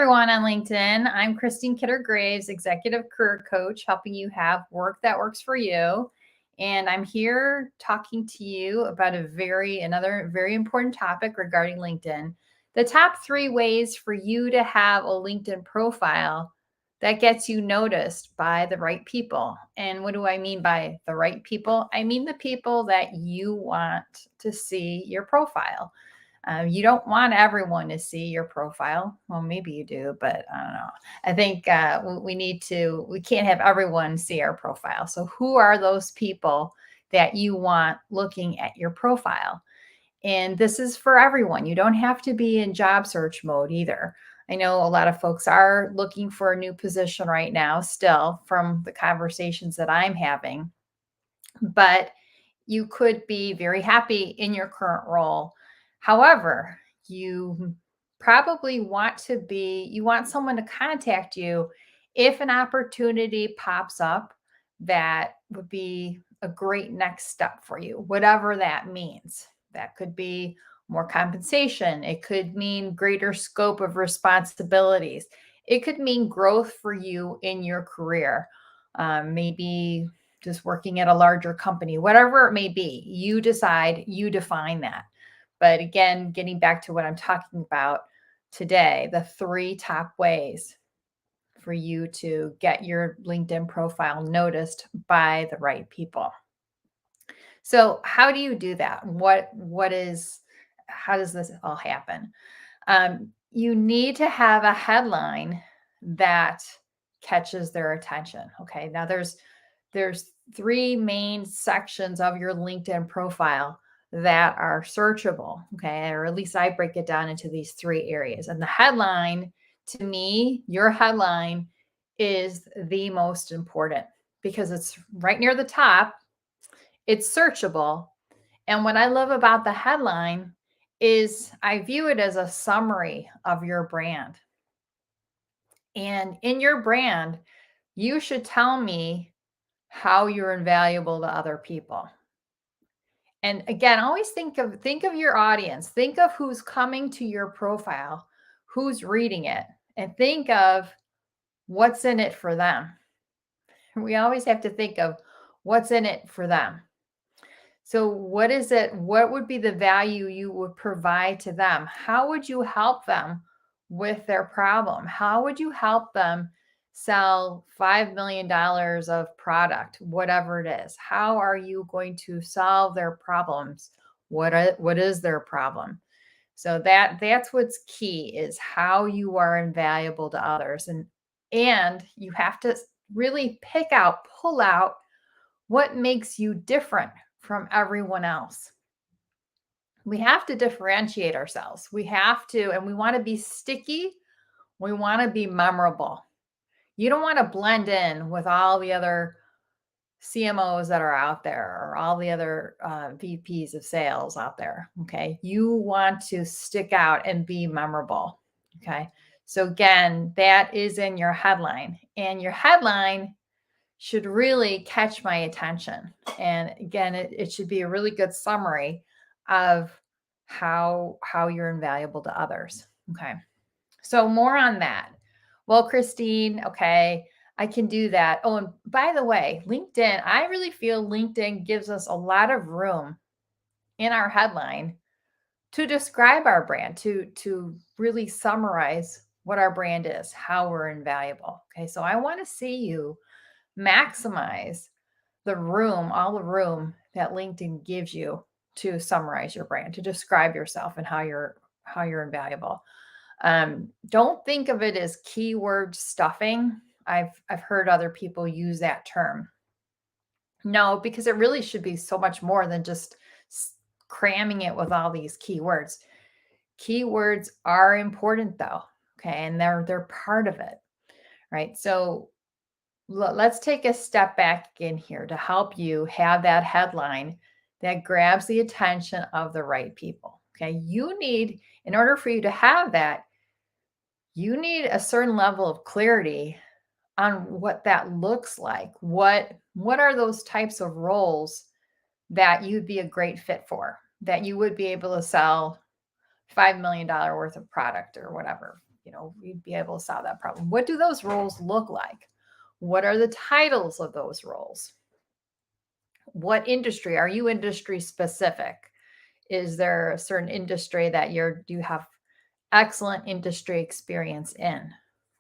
everyone on LinkedIn. I'm Christine Kidder Graves, Executive Career Coach, helping you have work that works for you. And I'm here talking to you about another very important topic regarding LinkedIn. The top 3 ways for you to have a LinkedIn profile that gets you noticed by the right people. And what do I mean by the right people? I mean the people that you want to see your profile. You don't want everyone to see your profile. Well, maybe you do, but I don't know. I think we can't have everyone see our profile. So, who are those people that you want looking at your profile? And this is for everyone. You don't have to be in job search mode either. I know a lot of folks are looking for a new position right now, still from the conversations that I'm having, but you could be very happy in your current role. However, you probably you want someone to contact you if an opportunity pops up that would be a great next step for you, whatever that means. That could be more compensation, it could mean greater scope of responsibilities, it could mean growth for you in your career. Maybe just working at a larger company, whatever it may be, you decide, you define that. But again, getting back to what I'm talking about today, the 3 top ways for you to get your LinkedIn profile noticed by the right people. So, how do you do that? How does this all happen? You need to have a headline that catches their attention. Okay. Now there's 3 main sections of your LinkedIn profile that are searchable. Okay. Or at least I break it down into these 3 areas. And the headline, to me, your headline is the most important because it's right near the top, it's searchable. And what I love about the headline is I view it as a summary of your brand. And in your brand, you should tell me how you're invaluable to other people. And again, always think of your audience. Think of who's coming to your profile, who's reading it, and think of what's in it for them. We always have to think of what's in it for them. So what is it? What would be the value you would provide to them? How would you help them with their problem? How would you help them sell $5 million of product, whatever it is? How are you going to solve their problems? What is their problem? So that's what's key, is how you are invaluable to others. And you have to really pull out what makes you different from everyone else. We have to differentiate ourselves. And we want to be sticky. We want to be memorable. You don't want to blend in with all the other CMOs that are out there or all the other VPs of sales out there. Okay. You want to stick out and be memorable. Okay. So, again, that is in your headline, and your headline should really catch my attention. And again, it should be a really good summary of how you're invaluable to others. Okay. So more on that. Well, Christine, okay, I can do that. Oh, and by the way, LinkedIn, I really feel LinkedIn gives us a lot of room in our headline to describe our brand, to really summarize what our brand is, how we're invaluable. Okay. So I want to see you maximize all the room that LinkedIn gives you to summarize your brand, to describe yourself and how you're invaluable. Don't think of it as keyword stuffing. I've heard other people use that term. No, because it really should be so much more than just cramming it with all these keywords. Keywords are important though, okay, and they're part of it, right? So let's take a step back in here to help you have that headline that grabs the attention of the right people. Okay. In order for you to have that, you need a certain level of clarity on what that looks like. What are those types of roles that you'd be a great fit for, that you would be able to sell $5 million worth of product or whatever, we'd be able to solve that problem. What do those roles look like? What are the titles of those roles? What industry? Are you industry specific? Is there a certain industry that you have excellent industry experience in?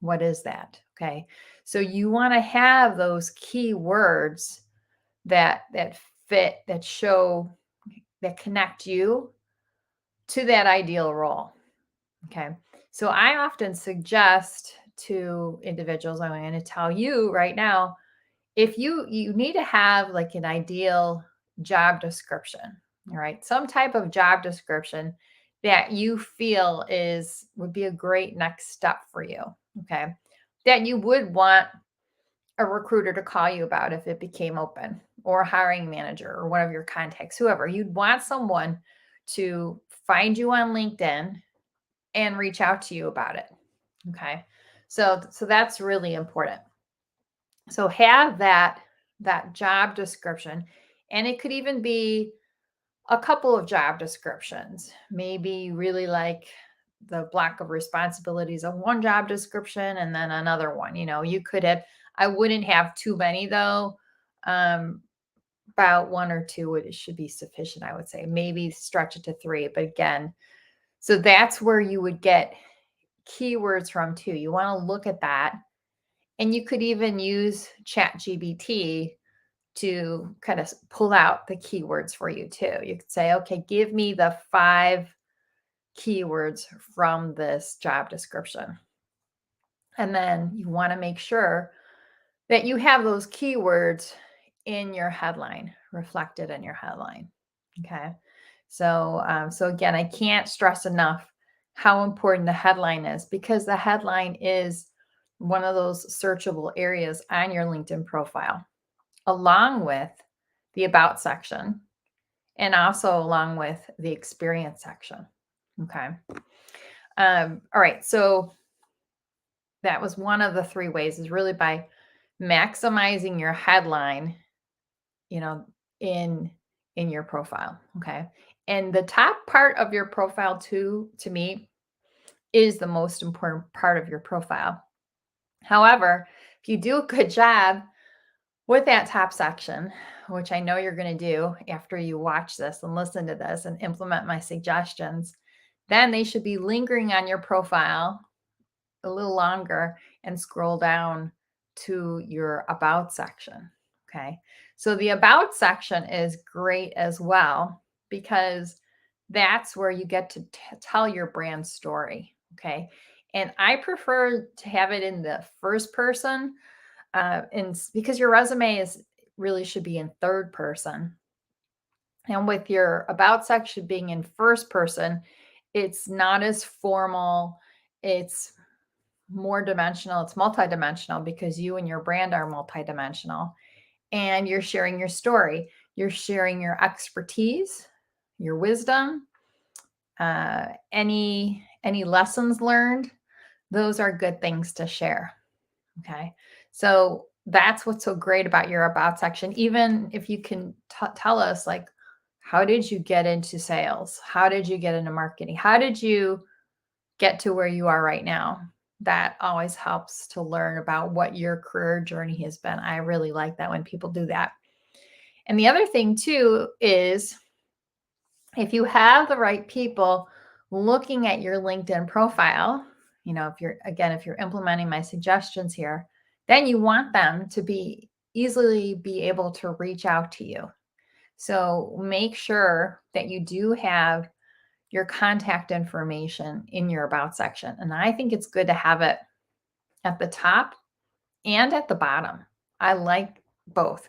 What is that? Okay. So you want to have those keywords that fit, that show, that connect you to that ideal role. Okay. So I often suggest to individuals, I'm going to tell you right now, if you need to have like an ideal job description, all right, some type of job description that you feel would be a great next step for you, okay, that you would want a recruiter to call you about if it became open, or a hiring manager, or one of your contacts, whoever. You'd want someone to find you on LinkedIn and reach out to you about it. Okay. So that's really important. So have that job description, and it could even be a couple of job descriptions. Maybe you really like the block of responsibilities of one job description and then another one. You could have, I wouldn't have too many though. About one or two should be sufficient, I would say. Maybe stretch it to three. But again, so that's where you would get keywords from too. You want to look at that. And you could even use ChatGPT to kind of pull out the keywords for you too. You could say, okay, give me the 5 keywords from this job description. And then you want to make sure that you have those keywords in your headline, reflected in your headline. Okay. So again, I can't stress enough how important the headline is, because the headline is one of those searchable areas on your LinkedIn profile, along with the about section, and also along with the experience section. Okay. All right. So that was one of the 3 ways, is really by maximizing your headline, in your profile. Okay. And the top part of your profile too, to me, is the most important part of your profile. However, if you do a good job with that top section, which I know you're going to do after you watch this and listen to this and implement my suggestions, then they should be lingering on your profile a little longer and scroll down to your about section. Okay. So the about section is great as well, because that's where you get to tell your brand story. Okay. And I prefer to have it in the first person, and because your resume really should be in third person. And with your about section being in first person, it's not as formal. It's more dimensional. It's multidimensional, because you and your brand are multidimensional, and you're sharing your story. You're sharing your expertise, your wisdom, any lessons learned. Those are good things to share. Okay. So that's what's so great about your about section. Even if you can tell us, like, how did you get into sales? How did you get into marketing? How did you get to where you are right now? That always helps to learn about what your career journey has been. I really like that when people do that. And the other thing too is, if you have the right people looking at your LinkedIn profile, if you're implementing my suggestions here, then you want them to easily be able to reach out to you. So make sure that you do have your contact information in your about section. And I think it's good to have it at the top and at the bottom. I like both,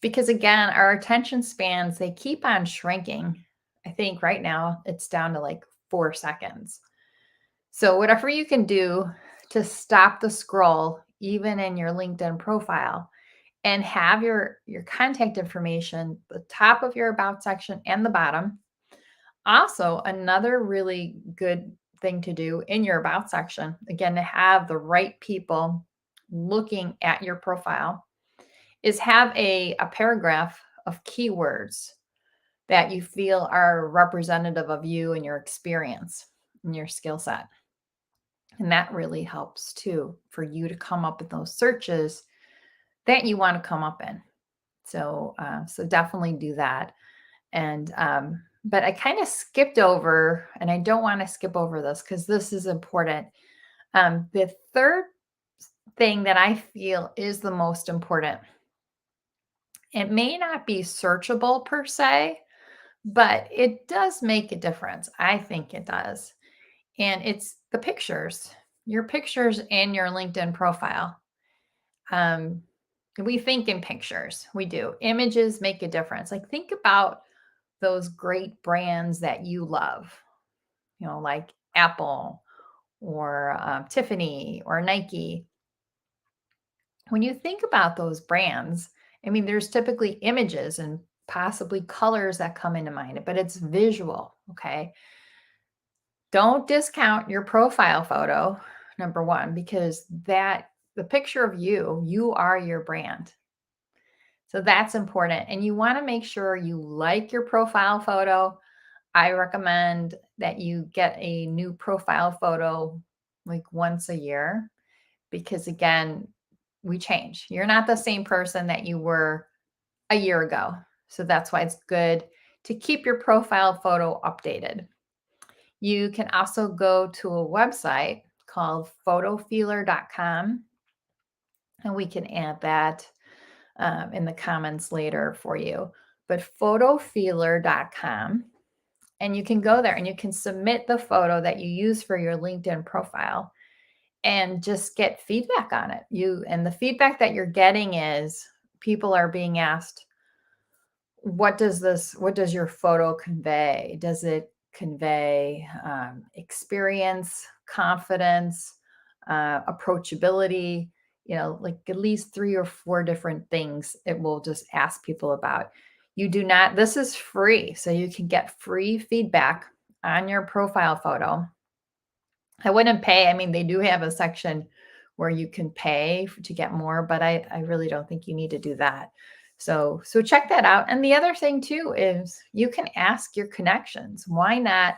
because again, our attention spans, they keep on shrinking. I think right now it's down to like 4 seconds. So whatever you can do to stop the scroll, even in your LinkedIn profile, and have your contact information, the top of your about section and the bottom. Also, another really good thing to do in your about section, again, to have the right people looking at your profile, is have a paragraph of keywords that you feel are representative of you and your experience and your skill set. And that really helps too for you to come up with those searches that you want to come up in. So definitely do that. And but I kind of skipped over, and I don't want to skip over this because this is important. The third thing that I feel is the most important, it may not be searchable per se, but it does make a difference. I think it does. And it's the pictures, your pictures in your LinkedIn profile. Um, we think in pictures, we do. Images make a difference. Like, think about those great brands that you love, like Apple or Tiffany or Nike. When you think about those brands, I mean, there's typically images and possibly colors that come into mind, but it's visual. Okay. Don't discount your profile photo, number one, because the picture of you are your brand. So that's important. And you want to make sure you like your profile photo. I recommend that you get a new profile photo like once a year because, again, we change. You're not the same person that you were a year ago. So that's why it's good to keep your profile photo updated. You can also go to a website called photofeeler.com, and we can add that in the comments later for you. But photofeeler.com, and you can go there and you can submit the photo that you use for your LinkedIn profile and just get feedback on it. And the feedback that you're getting is people are being asked, what does your photo convey? Does it convey experience, confidence, approachability? Like at least 3 or 4 different things it will just ask people about. This is free, so you can get free feedback on your profile photo. I wouldn't pay. I mean, they do have a section where you can pay to get more, but I really don't think you need to do that. So check that out. And the other thing too is you can ask your connections. Why not?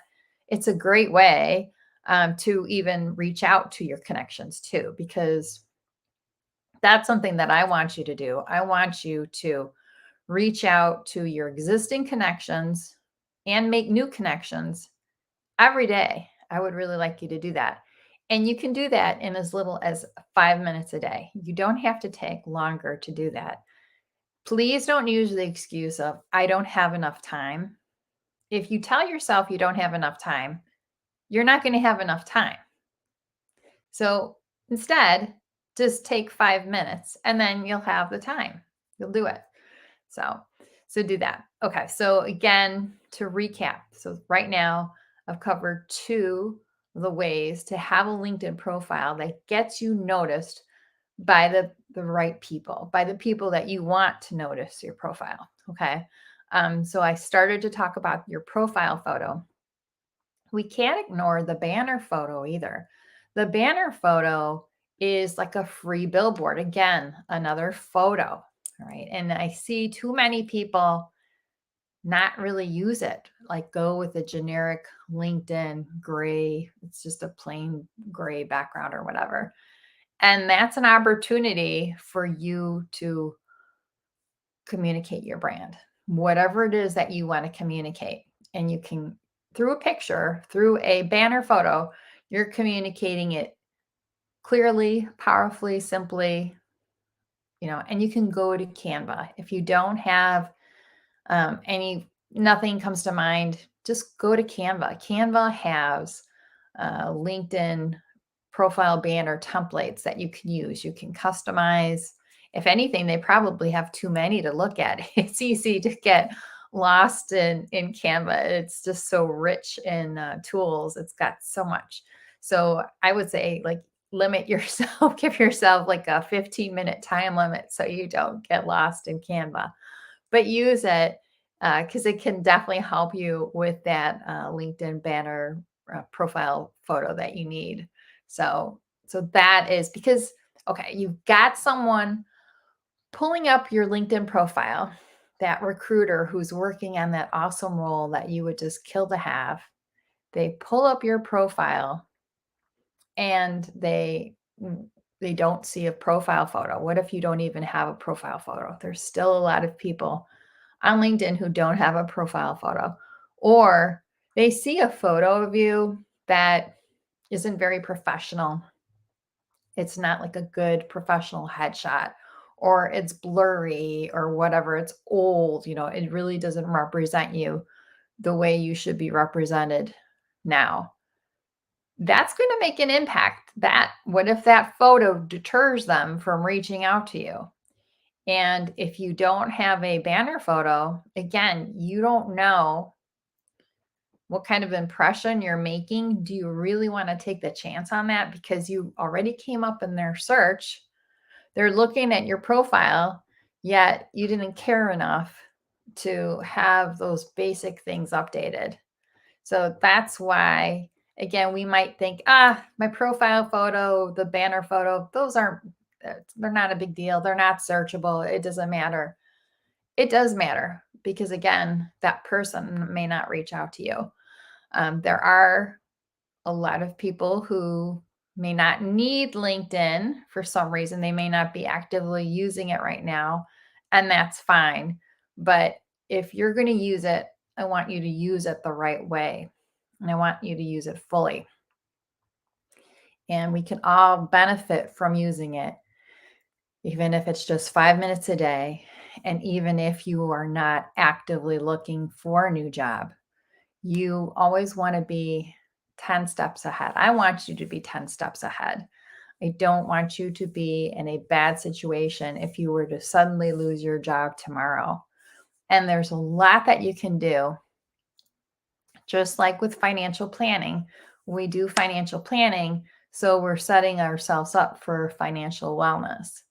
It's a great way to even reach out to your connections too, because that's something that I want you to do. I want you to reach out to your existing connections and make new connections every day. I would really like you to do that. And you can do that in as little as 5 minutes a day. You don't have to take longer to do that. Please don't use the excuse of, I don't have enough time. If you tell yourself you don't have enough time, you're not going to have enough time. So instead, just take 5 minutes and then you'll have the time. You'll do it. So do that. Okay. So again, to recap. So right now I've covered 2 of the ways to have a LinkedIn profile that gets you noticed by the right people, by the people that you want to notice your profile. Okay. So I started to talk about your profile photo. We can't ignore the banner photo either. The banner photo is like a free billboard. Again, another photo. All right. And I see too many people not really use it, like go with a generic LinkedIn gray. It's just a plain gray background or whatever. And that's an opportunity for you to communicate your brand, whatever it is that you want to communicate. And you can, through a picture, through a banner photo, you're communicating it clearly, powerfully, simply, and you can go to Canva. If you don't have nothing comes to mind, just go to Canva. Canva has LinkedIn profile banner templates that you can use. You can customize. If anything, they probably have too many to look at. It's easy to get lost in Canva. It's just so rich in tools. It's got so much. So I would say, like, limit yourself, give yourself like a 15-minute time limit so you don't get lost in Canva, but use it because it can definitely help you with that LinkedIn banner profile photo that you need. So that is because, okay, you've got someone pulling up your LinkedIn profile, that recruiter who's working on that awesome role that you would just kill to have. They pull up your profile and they don't see a profile photo. What if you don't even have a profile photo? There's still a lot of people on LinkedIn who don't have a profile photo, or they see a photo of you that isn't very professional. It's not like a good professional headshot, or it's blurry or whatever. It's old, it really doesn't represent you the way you should be represented now. That's going to make an impact. What if that photo deters them from reaching out to you? And if you don't have a banner photo, again, you don't know what kind of impression you're making. Do you really want to take the chance on that? Because you already came up in their search. They're looking at your profile, yet you didn't care enough to have those basic things updated. So that's why, again, we might think, my profile photo, the banner photo, they're not a big deal. They're not searchable. It doesn't matter. It does matter because, again, that person may not reach out to you. There are a lot of people who may not need LinkedIn for some reason. They may not be actively using it right now, and that's fine. But if you're going to use it, I want you to use it the right way, and I want you to use it fully. And we can all benefit from using it, even if it's just 5 minutes a day, and even if you are not actively looking for a new job. You always want to be 10 steps ahead. I want you to be 10 steps ahead. I don't want you to be in a bad situation if you were to suddenly lose your job tomorrow. And there's a lot that you can do. Just like with financial planning, we do financial planning, so we're setting ourselves up for financial wellness.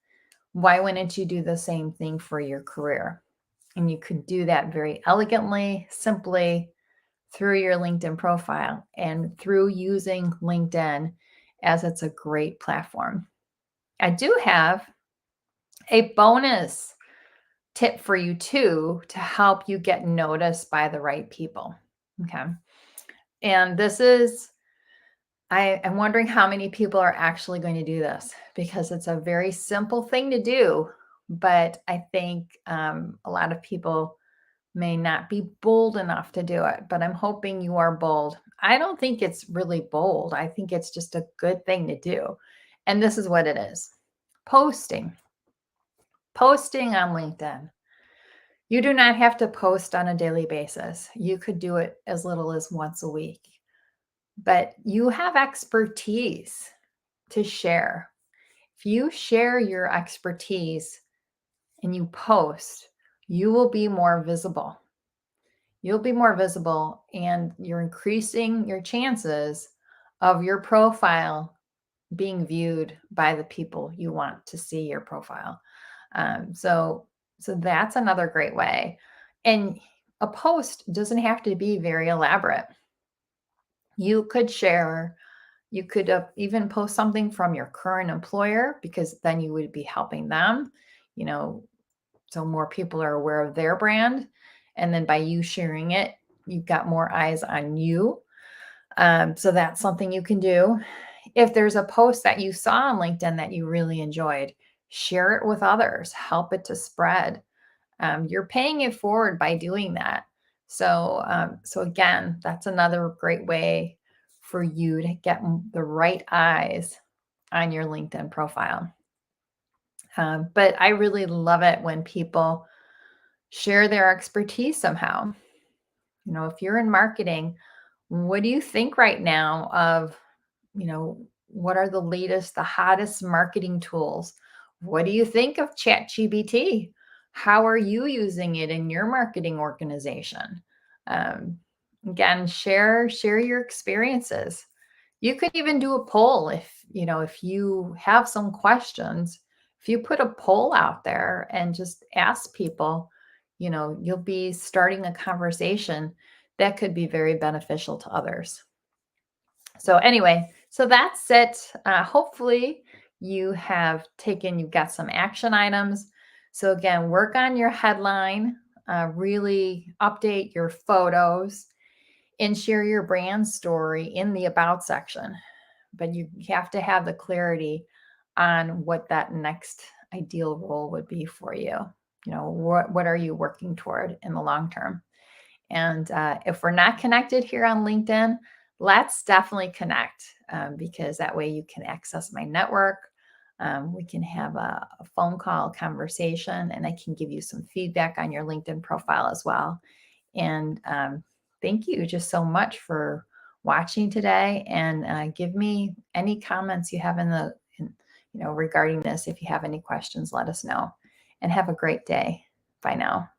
Why wouldn't you do the same thing for your career? And you could do that very elegantly, simply, through your LinkedIn profile and through using LinkedIn, as it's a great platform. I do have a bonus tip for you too to help you get noticed by the right people. Okay. And I'm wondering how many people are actually going to do this, because it's a very simple thing to do. But I think a lot of people may not be bold enough to do it, but I'm hoping you are bold. I don't think it's really bold. I think it's just a good thing to do. And this is what it is: posting. Posting on LinkedIn. You do not have to post on a daily basis. You could do it as little as once a week, but you have expertise to share. If you share your expertise and you post, you will be more visible. You'll be more visible, and you're increasing your chances of your profile being viewed by the people you want to see your profile. So that's another great way. And a post doesn't have to be very elaborate. You could share, you could even post something from your current employer, because then you would be helping them, you know, so more people are aware of their brand. And then by you sharing it, you've got more eyes on you. So that's something you can do. If there's a post that you saw on LinkedIn that you really enjoyed, share it with others, help it to spread. You're paying it forward by doing that. So again, that's another great way for you to get the right eyes on your LinkedIn profile. But I really love it when people share their expertise somehow. If you're in marketing, what do you think right now of, what are the latest, the hottest marketing tools? What do you think of ChatGPT? How are you using it in your marketing organization? Um, Again, share your experiences. You could even do a poll if you have some questions. If you put a poll out there and just ask people, you'll be starting a conversation that could be very beneficial to others. So anyway, so that's it. Hopefully you've got some action items. So again, work on your headline, really update your photos, and share your brand story in the about section. but you have to have the clarity on what that next ideal role would be for you. What are you working toward in the long term? And if we're not connected here on LinkedIn, let's definitely connect, because that way you can access my network. We can have a phone call conversation, and I can give you some feedback on your LinkedIn profile as well. And thank you just so much for watching today. And give me any comments you have regarding this. If you have any questions, let us know. And have a great day. Bye now.